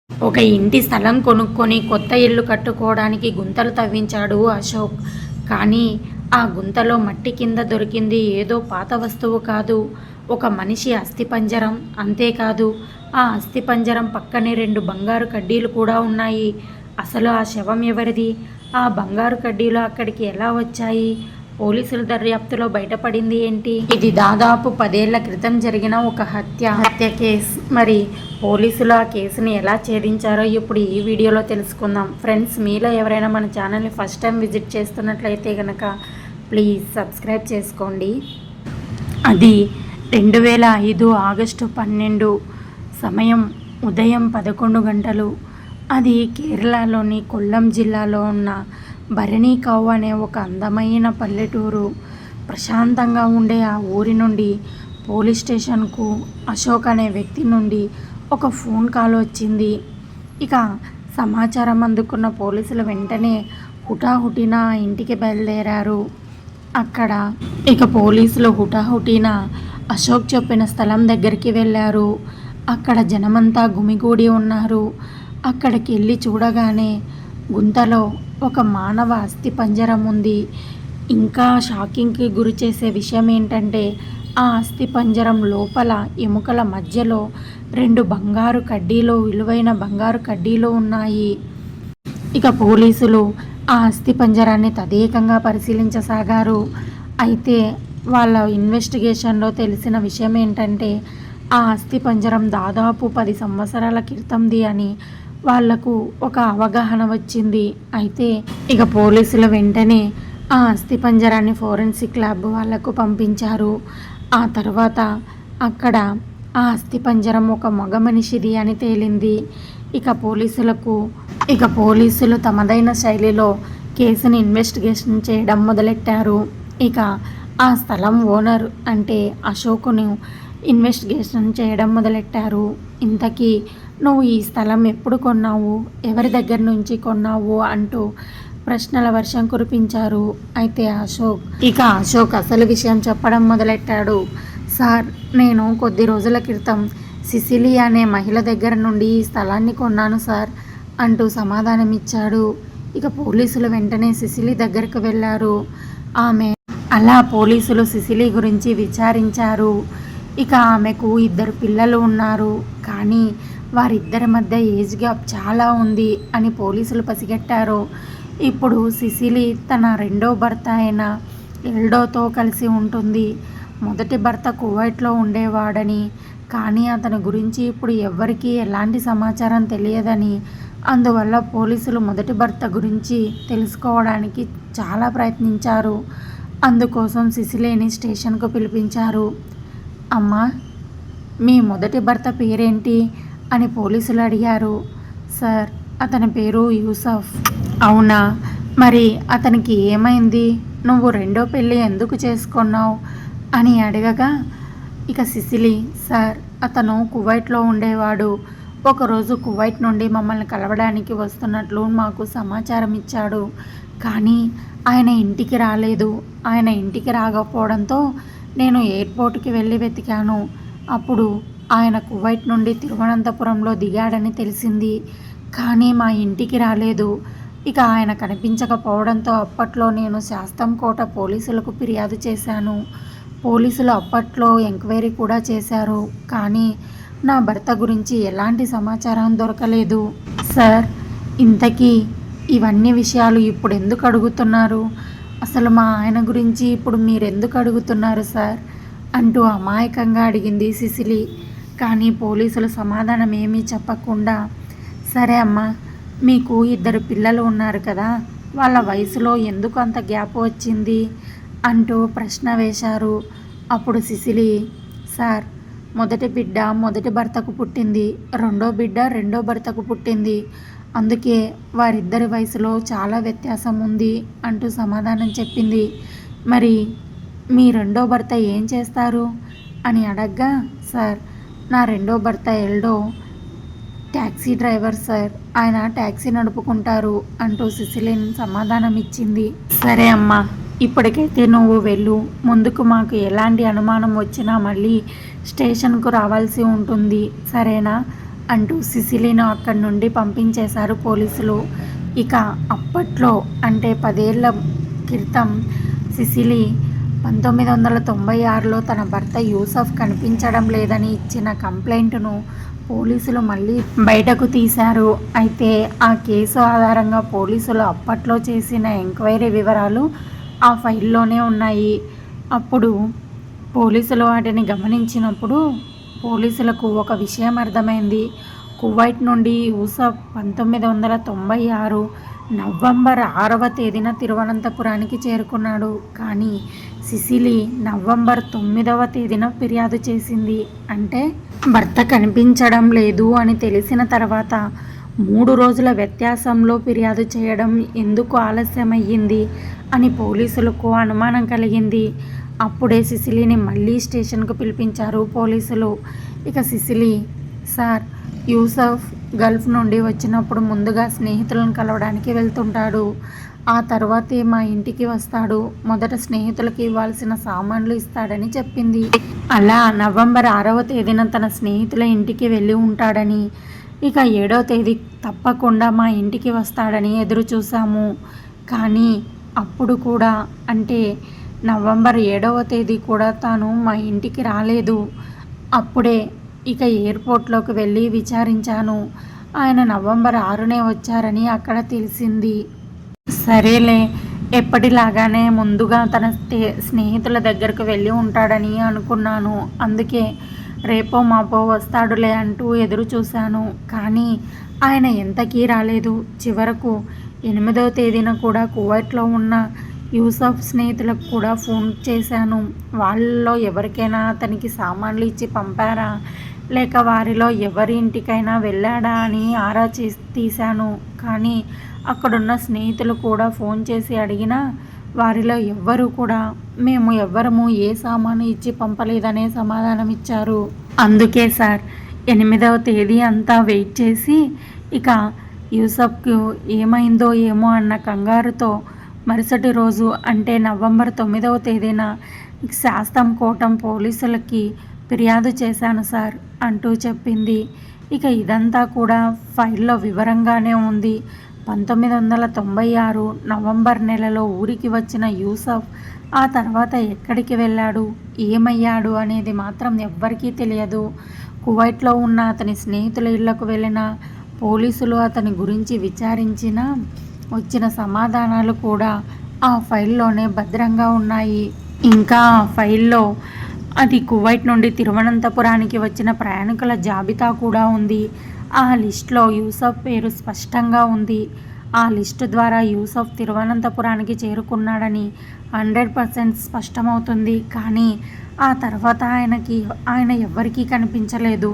ఒక ఇంటి స్థలం కొనుక్కొని కొత్త ఇల్లు కట్టుకోవడానికి గుంతలు తవ్వించాడు అశోక్. కానీ ఆ గుంతలో మట్టి కింద దొరికింది ఏదో పాత వస్తువు కాదు, ఒక మనిషి అస్థిపంజరం. అంతేకాదు, ఆ అస్థిపంజరం పక్కనే 2 బంగారు కడ్డీలు కూడా ఉన్నాయి. అసలు ఆ శవం ఎవరిది? ఆ బంగారు కడ్డీలు అక్కడికి ఎలా వచ్చాయి? పోలీసుల దర్యాప్తులో బయటపడింది ఏంటి? ఇది దాదాపు 10 ఏళ్ల క్రితం జరిగిన ఒక హత్య కేసు. మరి పోలీసులు ఆ కేసుని ఎలా ఛేదించారో ఇప్పుడు ఈ వీడియోలో తెలుసుకుందాం. ఫ్రెండ్స్, మీలో ఎవరైనా మన ఛానల్ని ఫస్ట్ టైం విజిట్ చేస్తున్నట్లయితే కనుక ప్లీజ్ సబ్స్క్రైబ్ చేసుకోండి. అది 2005 ఆగస్టు 12, సమయం ఉదయం 11 గంటలు. అది కేరళలోని కొల్లం జిల్లాలో ఉన్న భరణికావ్ అనే ఒక అందమైన పల్లెటూరు. ప్రశాంతంగా ఉండే ఆ ఊరి నుండి పోలీస్ స్టేషన్కు అశోక్ అనే వ్యక్తి నుండి ఒక ఫోన్ కాల్ వచ్చింది. ఇక సమాచారం అందుకున్న పోలీసులు వెంటనే హుటాహుటిన ఆ ఇంటికి బయలుదేరారు. పోలీసులు హుటాహుటిన అశోక్ చెప్పిన స్థలం దగ్గరికి వెళ్ళారు. అక్కడ జనమంతా గుమిగూడి ఉన్నారు. అక్కడికి వెళ్ళి చూడగానే గుంతలో ఒక మానవ అస్థి పంజరం ఉంది. ఇంకా షాకింగ్కి గురి చేసే విషయం ఏంటంటే, ఆ అస్థి పంజరం లోపల ఎముకల మధ్యలో 2 బంగారు కడ్డీలు, విలువైన బంగారు కడ్డీలు ఉన్నాయి. ఇక పోలీసులు ఆ అస్థి పంజరాన్ని తదేకంగా పరిశీలించసాగారు. అయితే వాళ్ళ ఇన్వెస్టిగేషన్లో తెలిసిన విషయం ఏంటంటే, ఆ అస్థి పంజరం దాదాపు 10 సంవత్సరాల క్రితంది అని వాళ్లకు ఒక అవగాహన వచ్చింది. అయితే ఇక పోలీసులు వెంటనే ఆ అస్థిపంజరాన్ని ఫోరెన్సిక్ ల్యాబ్ వాళ్లకు పంపించారు. ఆ తర్వాత అక్కడ ఆ అస్థిపంజరం ఒక మగ మనిషిది అని తేలింది. ఇక పోలీసులు తమదైన శైలిలో కేసుని ఇన్వెస్టిగేషన్ చేయడం మొదలెట్టారు. ఇక ఆ స్థలం ఓనర్ అంటే అశోకును ఇన్వెస్టిగేషన్ చేయడం మొదలెట్టారు. ఇంతకీ నువ్వు ఈ స్థలం ఎప్పుడు కొన్నావు, ఎవరి దగ్గర నుంచి కొన్నావు అంటూ ప్రశ్నల వర్షం కురిపించారు. అయితే అశోక్ అసలు విషయం చెప్పడం మొదలెట్టాడు. సార్, నేను కొద్ది రోజుల క్రితం సిసిలి అనే మహిళ దగ్గర నుండి ఈ స్థలాన్ని కొన్నాను సార్ అంటూ సమాధానమిచ్చాడు. ఇక పోలీసులు వెంటనే సిసిలి దగ్గరకు వెళ్ళారు. పోలీసులు సిసిలి గురించి విచారించారు. ఇక ఆమెకు 2 పిల్లలు ఉన్నారు. కానీ వారిద్దరి మధ్య ఏజ్ గ్యాప్ చాలా ఉంది అని పోలీసులు పసిగట్టారు. ఇప్పుడు సిసిలి తన 2వ భర్త అయిన ఎల్డోతో కలిసి ఉంటుంది. మొదటి భర్త కువైట్లో ఉండేవాడని, కానీ అతని గురించి ఇప్పుడు ఎవ్వరికీ ఎలాంటి సమాచారం తెలియదని, అందువల్ల పోలీసులు మొదటి భర్త గురించి తెలుసుకోవడానికి చాలా ప్రయత్నించారు. అందుకోసం సిసిలిని స్టేషన్కు పిలిపించారు. అమ్మా, మీ మొదటి భర్త పేరేంటి అని పోలీసులు అడిగారు. సార్, అతని పేరు యూసఫ్. అవునా, మరి అతనికి ఏమైంది? నువ్వు 2వ పెళ్ళి ఎందుకు చేసుకున్నావు అని అడగగా ఇక సిసిలి, సార్, అతను కువైట్లో ఉండేవాడు. ఒకరోజు కువైట్ నుండి మమ్మల్ని కలవడానికి వస్తున్నట్లు మాకు సమాచారం ఇచ్చాడు. కానీ ఆయన ఇంటికి రాలేదు. ఆయన ఇంటికి రాకపోవడంతో నేను ఎయిర్పోర్ట్కి వెళ్ళి వెతికాను. అప్పుడు ఆయన కువైట్ నుండి తిరువనంతపురంలో దిగాడని తెలిసింది. కానీ మా ఇంటికి రాలేదు. ఇక ఆయన కనిపించకపోవడంతో అప్పట్లో నేను శాస్తంకోట పోలీసులకు ఫిర్యాదు చేశాను. పోలీసులు అప్పట్లో ఎంక్వైరీ కూడా చేశారు. కానీ నా భర్త గురించి ఎలాంటి సమాచారం దొరకలేదు. సార్, ఇంతకీ ఇవన్నీ విషయాలు ఇప్పుడు ఎందుకు అడుగుతున్నారు? అసలు మా ఆయన గురించి ఇప్పుడు మీరెందుకు అడుగుతున్నారు సార్ అంటూ అమాయకంగా అడిగింది సిసిలి. కానీ పోలీసులు సమాధానం ఏమీ చెప్పకుండా, సరే అమ్మా, మీకు 2 పిల్లలు ఉన్నారు కదా, వాళ్ళ వయసులో ఎందుకు అంత గ్యాప్ వచ్చింది అంటూ ప్రశ్న వేశారు. అప్పుడు సిసిలి, సార్, మొదటి బిడ్డ మొదటి భర్తకు పుట్టింది, 2వ బిడ్డ 2వ భర్తకు పుట్టింది. అందుకే వారిద్దరి వయసులో చాలా వ్యత్యాసం ఉంది అంటూ సమాధానం చెప్పింది. మరి మీ 2వ భర్త ఏం చేస్తారు అని అడగ్గా, సార్, నా 2వ భర్త ఎల్డో ట్యాక్సీ డ్రైవర్ సార్, ఆయన ట్యాక్సీ నడుపుకుంటారు అంటూ సిసిలిన్ సమాధానం ఇచ్చింది. సరే అమ్మా, ఇప్పటికైతే నువ్వు వెళ్ళు. ముందుకు మాకు ఎలాంటి అనుమానం వచ్చినా మళ్ళీ స్టేషన్కు రావాల్సి ఉంటుంది, సరేనా అంటూ సిసిలీను అక్కడి నుండి పంపించేశారు పోలీసులు. ఇక అప్పట్లో అంటే 10 ఏళ్ల క్రితం సిసిలీ 1996లో తన భర్త యూసఫ్ కనిపించడం లేదని ఇచ్చిన కంప్లైంట్ను పోలీసులు మళ్ళీ బయటకు తీశారు. అయితే ఆ కేసు ఆధారంగా పోలీసులు అప్పట్లో చేసిన ఎంక్వైరీ వివరాలు ఆ ఫైల్లోనే ఉన్నాయి. అప్పుడు పోలీసులు వాటిని గమనించినప్పుడు పోలీసులకు ఒక విషయం అర్థమైంది. కువైట్ నుండి యూసఫ్ 1996 నవంబర్ 6వ తేదీన తిరువనంతపురానికి చేరుకున్నాడు. కానీ సిసిలీ నవంబర్ 9వ తేదీన ఫిర్యాదు చేసింది. అంటే భర్త కనిపించడం లేదు అని తెలిసిన తర్వాత 3 రోజుల వ్యత్యాసంలో ఫిర్యాదు చేయడం ఎందుకు ఆలస్యమయ్యింది అని పోలీసులకు అనుమానం కలిగింది. అప్పుడే సిసిలీని మళ్ళీ స్టేషన్కు పిలిపించారు పోలీసులు. ఇక సిసిలీ, సార్, యూసఫ్ గల్ఫ్ నుండి వచ్చినప్పుడు ముందుగా స్నేహితులను కలవడానికి వెళ్తుంటాడు. ఆ తర్వాతే మా ఇంటికి వస్తాడు. మొదట స్నేహితులకు ఇవ్వాల్సిన సామాన్లు ఇస్తాడని చెప్పింది. అలా నవంబర్ 6వ తేదీన తన స్నేహితుల ఇంటికి వెళ్ళి ఉంటాడని, ఇక 7వ తేదీ తప్పకుండా మా ఇంటికి వస్తాడని ఎదురు చూసాము. కానీ అప్పుడు కూడా అంటే నవంబర్ 7వ తేదీ కూడా తాను మా ఇంటికి రాలేదు. అప్పుడే ఇక ఎయిర్పోర్ట్లోకి వెళ్ళి విచారించాను. ఆయన నవంబర్ 6నే వచ్చారని అక్కడ తెలిసింది. సరేలే, ఎప్పటిలాగానే ముందుగా తన స్నేహితుల దగ్గరకు వెళ్ళి ఉంటాడని అనుకున్నాను. అందుకే రేపో మాపో వస్తాడులే అంటూ ఎదురు చూశాను. కానీ ఆయన ఎంతకీ రాలేదు. చివరకు 8వ తేదీన కూడా కువైట్లో ఉన్న యూసఫ్ స్నేహితులకు కూడా ఫోన్ చేశాను. వాళ్ళలో ఎవరికైనా అతనికి సామాన్లు ఇచ్చి పంపారా, లేక వారిలో ఎవరి ఇంటికైనా వెళ్ళాడా అని ఆరా తీశాను. కానీ అక్కడున్న స్నేహితులు కూడా ఫోన్ చేసి అడిగినా వారిలో ఎవ్వరూ కూడా మేము ఎవ్వరము ఏ సామాను ఇచ్చి పంపలేదనే సమాధానం ఇచ్చారు. అందుకే సార్ 8వ తేదీ అంతా వెయిట్ చేసి ఇక యూసఫ్కు ఏమైందో ఏమో అన్న కంగారుతో మరుసటి రోజు అంటే నవంబర్ 9వ తేదీన శాస్తం కోటం పోలీసులకి ఫిర్యాదు చేశాను సార్ అంటూ చెప్పింది. ఇక ఇదంతా కూడా ఫైల్లో వివరంగానే ఉంది. 1996 నవంబర్ నెలలో ఊరికి వచ్చిన యూసఫ్ ఆ తర్వాత ఎక్కడికి వెళ్ళాడు, ఏమయ్యాడు అనేది మాత్రం ఎవ్వరికీ తెలియదు. కువైట్లో ఉన్న అతని స్నేహితుల ఇళ్లకు వెళ్ళిన పోలీసులు అతని గురించి విచారించిన వచ్చిన సమాధానాలు కూడా ఆ ఫైల్లోనే భద్రంగా ఉన్నాయి. ఇంకా ఆ ఫైల్లో అది కువైట్ నుండి తిరువనంతపురానికి వచ్చిన ప్రయాణికుల జాబితా కూడా ఉంది. ఆ లిస్టులో యూసఫ్ పేరు స్పష్టంగా ఉంది. ఆ లిస్టు ద్వారా యూసఫ్ తిరువనంతపురానికి చేరుకున్నాడని 100% స్పష్టమవుతుంది. కానీ ఆ తర్వాత ఆయన ఎవ్వరికీ కనిపించలేదు.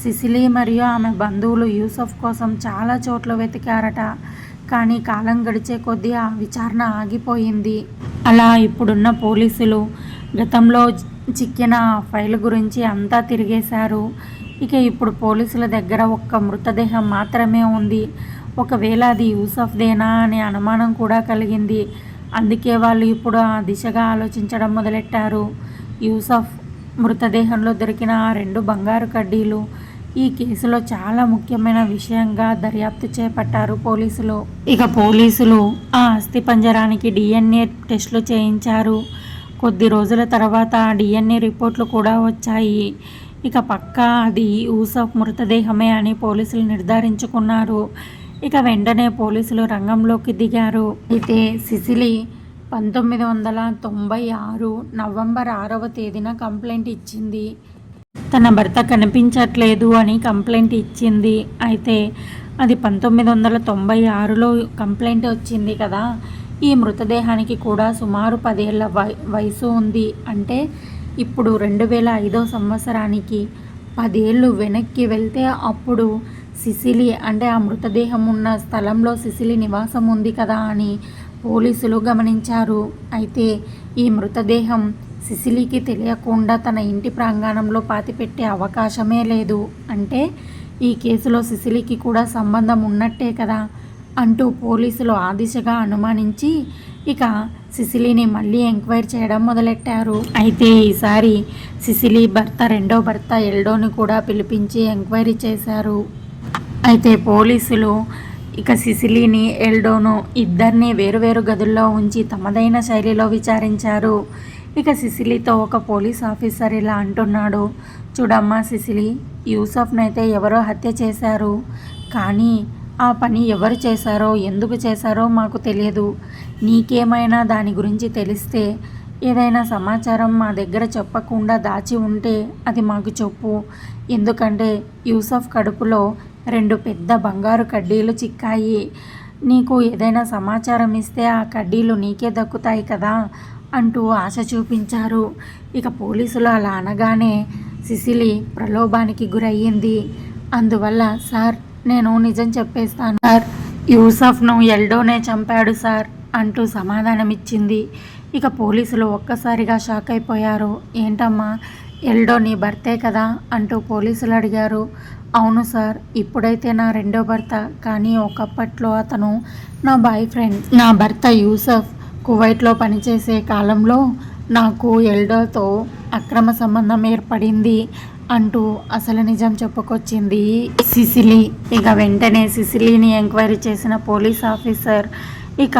సిసిలీ మరియు ఆమె బంధువులు యూసఫ్ కోసం చాలా చోట్ల వెతికారట. కానీ కాలం గడిచే కొద్దీ ఆ విచారణ ఆగిపోయింది. అలా ఇప్పుడున్న పోలీసులు గతంలో చిక్కిన ఆ ఫైల్ గురించి అంతా తిరిగేశారు. ఇక ఇప్పుడు పోలీసుల దగ్గర ఒక్క మృతదేహం మాత్రమే ఉంది. ఒకవేళ అది యూసఫ్దేనా అనే అనుమానం కూడా కలిగింది. అందుకే వాళ్ళు ఇప్పుడు ఆ దిశగా ఆలోచించడం మొదలెట్టారు. యూసఫ్ మృతదేహంలో దొరికిన ఆ 2 బంగారు కడ్డీలు ఈ కేసులో చాలా ముఖ్యమైన విషయంగా దర్యాప్తు చేపట్టారు పోలీసులు. ఇక పోలీసులు ఆ అస్థిపంజరానికి DNA టెస్టులు చేయించారు. కొద్ది రోజుల తర్వాత DNA రిపోర్ట్లు కూడా వచ్చాయి. ఇక పక్కా అది యూసఫ్ మృతదేహమే అని పోలీసులు నిర్ధారించుకున్నారు. ఇక వెంటనే పోలీసులు రంగంలోకి దిగారు. అయితే సిసిలీ 1996 నవంబర్ 6వ తేదీన కంప్లైంట్ ఇచ్చింది. తన భర్త కనిపించట్లేదు అని కంప్లైంట్ ఇచ్చింది. అయితే అది 1996లో కంప్లైంట్ వచ్చింది కదా. ఈ మృతదేహానికి కూడా సుమారు 10 ఏళ్ల వయసు ఉంది. అంటే ఇప్పుడు 2005వ సంవత్సరానికి 10 ఏళ్ళు వెనక్కి వెళ్తే అప్పుడు సిసిలీ అంటే ఆ మృతదేహం ఉన్న స్థలంలో సిసిలీ నివాసం ఉంది కదా అని పోలీసులు గమనించారు. అయితే ఈ మృతదేహం సిసిలీకి తెలియకుండా తన ఇంటి ప్రాంగణంలో పాతిపెట్టే అవకాశమే లేదు. అంటే ఈ కేసులో సిసిలీకి కూడా సంబంధం ఉన్నట్టే కదా అంటూ పోలీసులు ఆ దిశగా అనుమానించి ఇక సిసిలీని మళ్ళీ ఎంక్వైరీ చేయడం మొదలెట్టారు. అయితే ఈసారి సిసిలీ రెండో భర్త ఎల్డోని కూడా పిలిపించి ఎంక్వైరీ చేశారు. అయితే పోలీసులు ఇక సిసిలీని ఎల్డోను ఇద్దరిని వేరువేరు గదుల్లో ఉంచి తమదైన శైలిలో విచారించారు. ఇక సిసిలీతో ఒక పోలీస్ ఆఫీసర్ ఇలా అంటున్నాడు, చూడమ్మా సిసిలీ, యూసఫ్నైతే ఎవరో హత్య చేశారు, కానీ ఆ పని ఎవరు చేశారో ఎందుకు చేశారో మాకు తెలియదు. నీకేమైనా దాని గురించి తెలిస్తే ఏదైనా సమాచారం మా దగ్గర చెప్పకుండా దాచి ఉంటే అది మాకు చెప్పు. ఎందుకంటే యూసఫ్ కడుపులో 2 పెద్ద బంగారు కడ్డీలు చిక్కాయి. నీకు ఏదైనా సమాచారం ఇస్తే ఆ కడ్డీలు నీకే దక్కుతాయి కదా అంటూ ఆశ చూపించారు. ఇక పోలీసులు అలా అనగానే సిసిలీ ప్రలోభానికి గురయ్యింది. అందువల్ల సార్, నేను నిజం చెప్పేస్తాను సార్, యూసఫ్ను ఎల్డోనే చంపాడు సార్ అంటూ సమాధానమిచ్చింది. ఇక పోలీసులు ఒక్కసారిగా షాక్ అయిపోయారు. ఏంటమ్మా, ఎల్డో నీ భర్తే కదా అంటూ పోలీసులు అడిగారు. అవును సార్, ఇప్పుడైతే నా రెండో భర్త, కానీ ఒకప్పట్లో అతను నా బాయ్ ఫ్రెండ్. నా భర్త యూసఫ్ కువైట్లో పనిచేసే కాలంలో నాకు ఎల్డోతో అక్రమ సంబంధం ఏర్పడింది అంటూ అసలు నిజం చెప్పుకొచ్చింది సిసిలీ. ఇక వెంటనే సిసిలీని ఎంక్వైరీ చేసిన పోలీస్ ఆఫీసర్ ఇక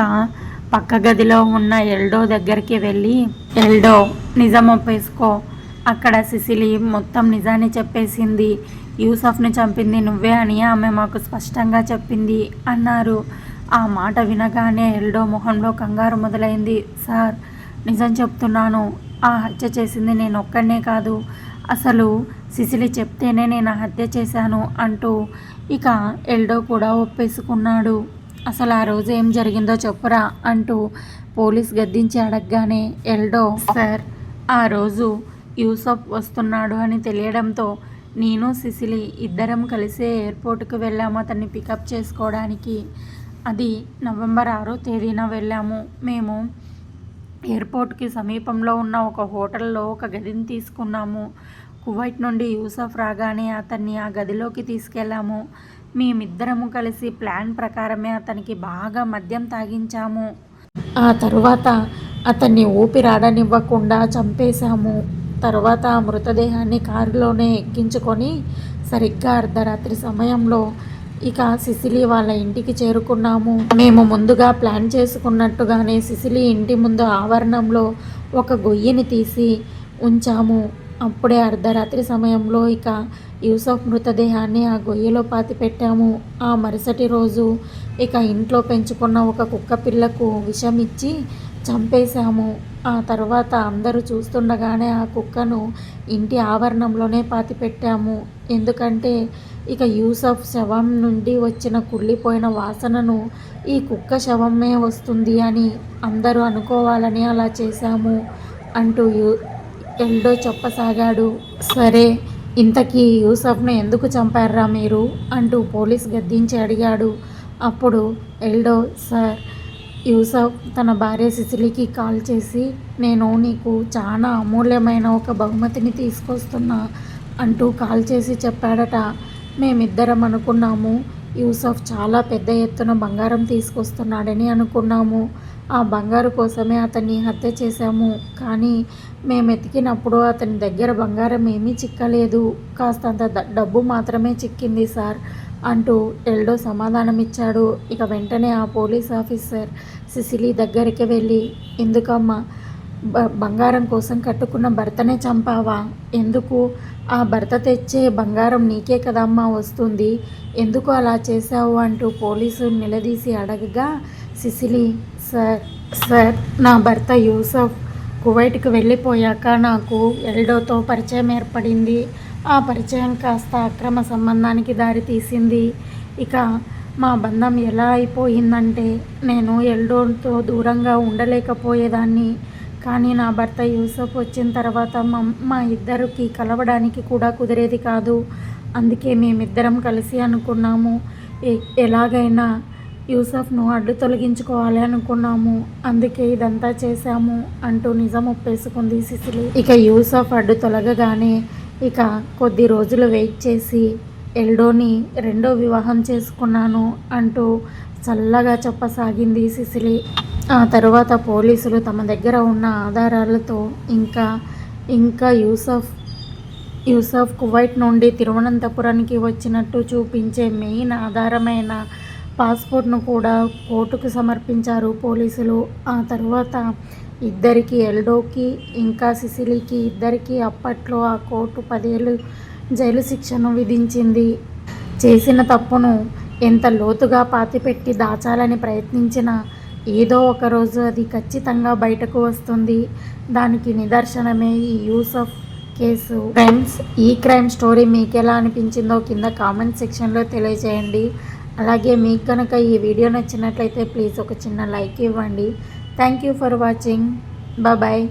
పక్క గదిలో ఉన్న ఎల్డో దగ్గరికి వెళ్ళి, ఎల్డో నిజం ఒప్పేసుకో. అక్కడ సిసిలీ మొత్తం నిజాన్ని చెప్పేసింది. యూసఫ్ని చంపింది నువ్వే అని ఆమె మాకు స్పష్టంగా చెప్పింది అన్నారు. ఆ మాట వినగానే ఎల్డో మొహంలో కంగారు మొదలైంది. సార్, నిజం చెప్తున్నాను, ఆ హత్య చేసింది నేను ఒక్కడనే కాదు, అసలు సిసిలీ చెప్తేనే నేను హత్య చేశాను అంటూ ఇక ఎల్డో కూడా ఒప్పేసుకున్నాడు. అసలు ఆ రోజు ఏం జరిగిందో చెప్పురా అంటూ పోలీస్ గద్దించి అడగగానే ఎల్డో, సార్, ఆ రోజు యూసఫ్ వస్తున్నాడు అని తెలియడంతో నేను సిసిలీ ఇద్దరం కలిసే ఎయిర్పోర్ట్కి వెళ్ళాము అతన్ని పికప్ చేసుకోవడానికి. అది నవంబర్ 6వ తేదీన వెళ్ళాము. మేము ఎయిర్పోర్ట్కి సమీపంలో ఉన్న ఒక హోటల్లో ఒక గదిని తీసుకున్నాము. కువైట్ నుండి యూసఫ్ రాగానే అతన్ని ఆ గదిలోకి తీసుకెళ్ళాము. మేమిద్దరము కలిసి ప్లాన్ ప్రకారమే అతనికి బాగా మద్యం తాగించాము. ఆ తరువాత అతన్ని ఊపిరాడనివ్వకుండా చంపేశాము. తర్వాత ఆ మృతదేహాన్ని కారులోనే ఎక్కించుకొని సరిగ్గా అర్ధరాత్రి సమయంలో ఇక సిసిలీ వాళ్ళ ఇంటికి చేరుకున్నాము. మేము ముందుగా ప్లాన్ చేసుకున్నట్టుగానే సిసిలీ ఇంటి ముందు ఆవరణంలో ఒక గొయ్యిని తీసి ఉంచాము. అప్పుడే అర్ధరాత్రి సమయంలో ఇక యూసఫ్ మృతదేహాన్ని ఆ గొయ్యిలో పాతిపెట్టాము. ఆ మరుసటి రోజు ఇక ఇంట్లో పెంచుకున్న ఒక కుక్క పిల్లకు విషం ఇచ్చి చంపేశాము. ఆ తర్వాత అందరూ చూస్తుండగానే ఆ కుక్కను ఇంటి ఆవరణంలోనే పాతిపెట్టాము. ఎందుకంటే ఇక యూసఫ్ శవం నుండి వచ్చిన కుళ్ళిపోయిన వాసనను ఈ కుక్క శవమే వస్తుంది అని అందరూ అనుకోవాలని అలా చేశాము అంటూ ఎల్డో చెప్పసాగాడు. సరే, ఇంతకీ యూసఫ్ను ఎందుకు చంపారా మీరు అంటూ పోలీస్ గద్దించి అడిగాడు. అప్పుడు ఎల్డో, సార్, యూసఫ్ తన భార్య సిసిలీకి కాల్ చేసి నేను నీకు చాలా అమూల్యమైన ఒక బహుమతిని తీసుకొస్తున్నా అంటూ కాల్ చేసి చెప్పాడట. మేమిద్దరం అనుకున్నాము యూసఫ్ చాలా పెద్ద ఎత్తున బంగారం తీసుకొస్తున్నాడని అనుకున్నాము. ఆ బంగారు కోసమే అతన్ని హత్య చేశాము. కానీ మేము ఎతికినప్పుడు అతని దగ్గర బంగారం ఏమీ చిక్కలేదు, కాస్తంత డబ్బు మాత్రమే చిక్కింది సార్ అంటూ ఎల్డో సమాధానమిచ్చాడు. ఇక వెంటనే ఆ పోలీస్ ఆఫీసర్ సిసిలీ దగ్గరికి వెళ్ళి, ఎందుకమ్మా బంగారం కోసం కట్టుకున్న భర్తనే చంపావా? ఎందుకు? ఆ భర్త తెచ్చే బంగారం నీకే కదమ్మా వస్తుంది, ఎందుకు అలా చేశావు అంటూ పోలీసు నిలదీసి అడగగా సిసిలీ, సార్, నా భర్త యూసఫ్ కువైట్కి వెళ్ళిపోయాక నాకు ఎల్డోతో పరిచయం ఏర్పడింది. ఆ పరిచయం కాస్త అక్రమ సంబంధానికి దారితీసింది. ఇక మా బంధం ఎలా అయిపోయిందంటే నేను ఎల్డోతో దూరంగా ఉండలేకపోయేదాన్ని. కానీ నా భర్త యూసఫ్ వచ్చిన తర్వాత మా ఇద్దరికి కలవడానికి కూడా కుదిరేది కాదు. అందుకే మేమిద్దరం కలిసి అనుకున్నాము ఎలాగైనా యూసఫ్ను అడ్డు తొలగించుకోవాలి అనుకున్నాము. అందుకే ఇదంతా చేశాము అంటూ నిజం ఒప్పేసుకుంది సిసిలీ. ఇక యూసఫ్ అడ్డు తొలగగానే ఇక కొద్ది రోజులు వెయిట్ చేసి ఎల్డోని రెండో వివాహం చేసుకున్నాను అంటూ చల్లగా చెప్పసాగింది సిసిలీ. ఆ తరువాత పోలీసులు తమ దగ్గర ఉన్న ఆధారాలతో ఇంకా ఇంకా యూసఫ్ కువైట్ నుండి తిరువనంతపురానికి వచ్చినట్టు చూపించే మెయిన్ ఆధారమైన పాస్పోర్ట్ను కూడా కోర్టుకు సమర్పించారు పోలీసులు. ఆ తరువాత ఇద్దరికి, ఎల్డోకి ఇంకా సిసిలీకి ఇద్దరికీ అప్పట్లో ఆ కోర్టు 10 ఏళ్ళు జైలు శిక్షను విధించింది. చేసిన తప్పును ఎంత లోతుగా పాతిపెట్టి దాచాలని ప్రయత్నించినా ఏదో ఒకరోజు అది ఖచ్చితంగా బయటకు వస్తుంది. దానికి నిదర్శనమే ఈ యూసఫ్ కేసు. ఫ్రెండ్స్, ఈ క్రైమ్ స్టోరీ మీకు ఎలా అనిపించిందో కింద కామెంట్ సెక్షన్లో తెలియజేయండి. అలాగే మీకు కనుక ఈ వీడియో నచ్చినట్లయితే ప్లీజ్ ఒక చిన్న లైక్ ఇవ్వండి. Thank you for watching. Bye.